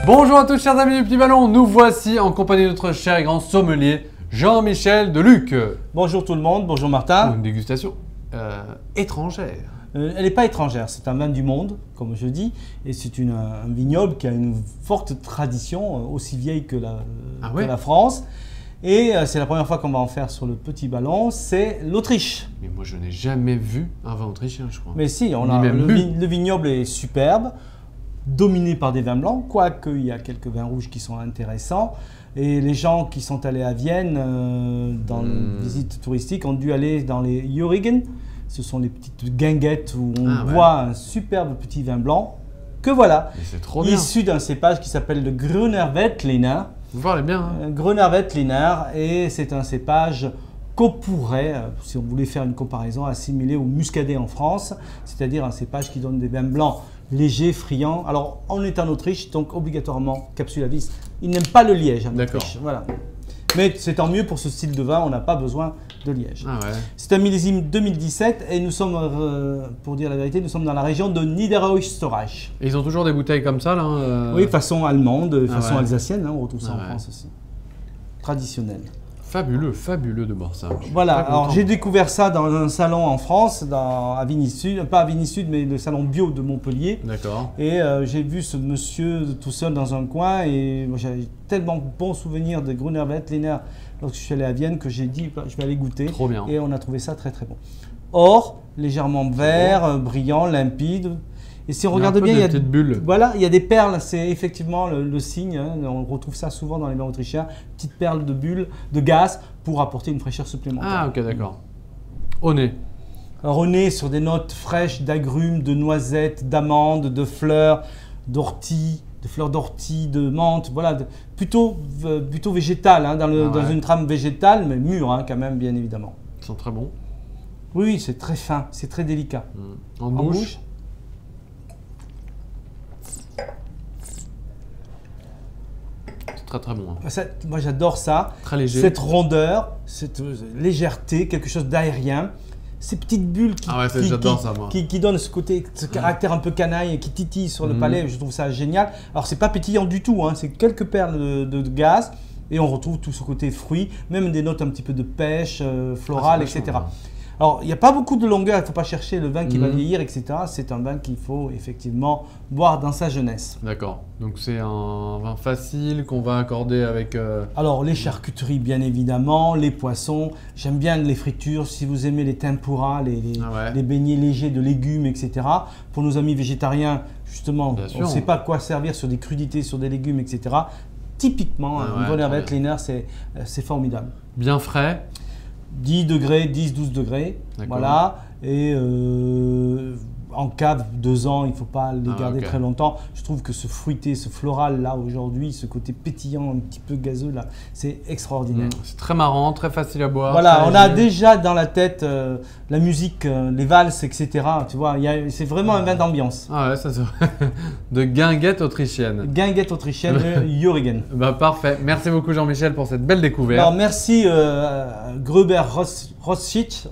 Bonjour à tous chers amis du Petit Ballon, nous voici en compagnie de notre cher et grand sommelier Jean-Michel Deluc. Bonjour tout le monde, bonjour Martin. Une dégustation étrangère. Elle n'est pas étrangère, c'est un vin du monde, comme je dis, et c'est un vignoble qui a une forte tradition, aussi vieille que la France. Et c'est la première fois qu'on va en faire sur le Petit Ballon, c'est l'Autriche. Mais moi je n'ai jamais vu un vin autrichien, je crois. Mais si, le vignoble est superbe, dominé par des vins blancs, quoique il y a quelques vins rouges qui sont intéressants. Et les gens qui sont allés à Vienne dans une visite touristique ont dû aller dans les Jurigen. Ce sont les petites guinguettes où on boit un superbe petit vin blanc que voilà, issu d'un cépage qui s'appelle le Grüner Veltliner. Vous parlez bien. Hein. Grüner Veltliner, et c'est un cépage qu'on pourrait, si on voulait faire une comparaison, assimiler au muscadet en France, c'est-à-dire un cépage qui donne des vins blancs légers, friands. Alors, on est en Autriche, donc obligatoirement capsule à vis. Ils n'aiment pas le liège en Autriche. Voilà. Mais c'est tant mieux pour ce style de vin, on n'a pas besoin de liège. Ah ouais. C'est un millésime 2017 et nous sommes, pour dire la vérité, nous sommes dans la région de Niederösterreich. Et ils ont toujours des bouteilles comme ça là Oui, façon allemande, façon alsacienne, hein, on retrouve ça en France aussi. Traditionnel. Fabuleux, fabuleux de boire ça. Voilà, alors j'ai découvert ça dans un salon en France, à Vigny Sud, pas à Vigny Sud, mais le salon bio de Montpellier. D'accord. Et j'ai vu ce monsieur tout seul dans un coin et j'avais tellement de bons souvenirs de Grüner Veltliner lorsque je suis allé à Vienne que j'ai dit je vais aller goûter. Trop bien. Et on a trouvé ça très très bon. Or, légèrement vert, brillant, limpide. Et si on regarde bien, il y a des bulles. Voilà, il y a des perles, c'est effectivement le signe, hein, on retrouve ça souvent dans les vins autrichiens, petites perles de bulles, de gaz, pour apporter une fraîcheur supplémentaire. Ah ok, d'accord. Au nez. Alors au nez, sur des notes fraîches d'agrumes, de noisettes, d'amandes, de fleurs, d'ortie, de fleurs d'ortie, de menthe, voilà, plutôt végétal, hein, dans une trame végétale, mais mûre hein, quand même, bien évidemment. Ils sont très bons. Oui, c'est très fin, c'est très délicat. En bouche. Très très bon. Hein. Moi j'adore ça. Très léger. Cette rondeur, cette légèreté, quelque chose d'aérien. Ces petites bulles qui donnent ce côté, ce caractère un peu canaille et qui titille sur le palais, je trouve ça génial. Alors c'est pas pétillant du tout, hein, c'est quelques perles de gaz et on retrouve tout ce côté fruit, même des notes un petit peu de pêche, florale, etc. Bien. Alors, il n'y a pas beaucoup de longueur, il ne faut pas chercher le vin qui va vieillir, etc. C'est un vin qu'il faut effectivement boire dans sa jeunesse. D'accord. Donc, c'est un vin facile qu'on va accorder avec… Alors, les charcuteries, bien évidemment, les poissons. J'aime bien les fritures. Si vous aimez les tempura, les beignets légers de légumes, etc. Pour nos amis végétariens, justement, on ne sait pas quoi servir sur des crudités, sur des légumes, etc. Typiquement, un Grüner Veltliner, c'est formidable. Bien frais. 10 degrés, 10-12 degrés, voilà, et en cave 2 ans, il ne faut pas les garder très longtemps. Je trouve que ce fruité, ce floral là aujourd'hui, ce côté pétillant, un petit peu gazeux là, c'est extraordinaire. C'est très marrant, très facile à boire. Voilà, on a déjà dans la tête la musique, les valses, etc. Tu vois, c'est vraiment un vin d'ambiance. Ah ouais, ça c'est vrai. De guinguette autrichienne. Guinguette autrichienne, Jurigen. Bah parfait. Merci beaucoup Jean-Michel pour cette belle découverte. Alors merci Gruber Roswitz,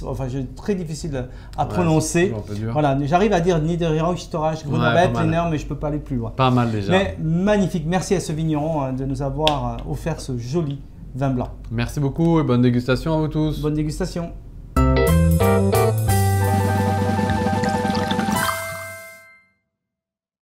enfin c'est très difficile à prononcer. Voilà, j'arrive à dire Niederösterreich, Grüner Veltliner, mais je ne peux pas aller plus loin. Pas mal déjà. Mais magnifique, merci à ce vigneron de nous avoir offert ce joli vin blanc. Merci beaucoup et bonne dégustation à vous tous. Bonne dégustation.